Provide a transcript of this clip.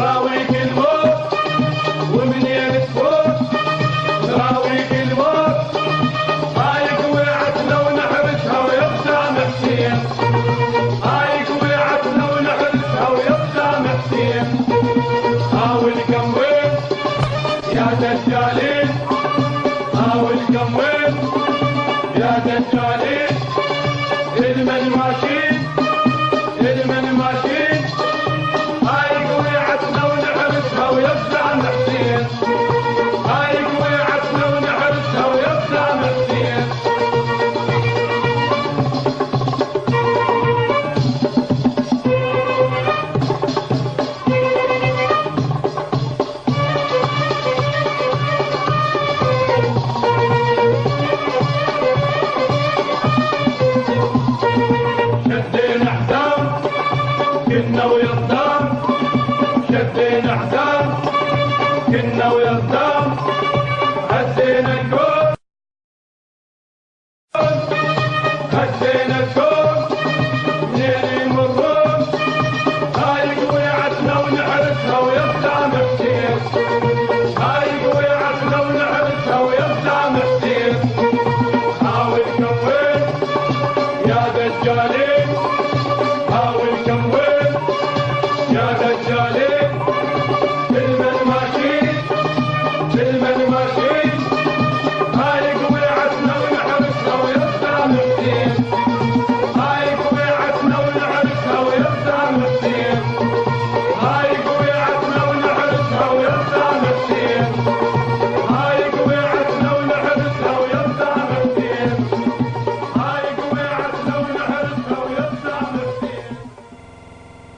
نراويك الموت ومنين تفوت نراويك الموت هايك وقعتنا ونحرسها ويبدا محسين هايك وقعتنا ونحرسها ويبدا محسين حاول كم وين يا دجالين حاول كم وين يا دجالين المن ماشين المن ماشين هايك وقعتنا ونحرسها ويبدا محسين هايك وقعتنا ونحرسها ويبدا محسين شدينا حزام كنا ويصدام شدينا حزام كنا ويصدام هزينا الكون هزينا الكون منين يمرون هايك وقعتنا ونحرسها ويصدام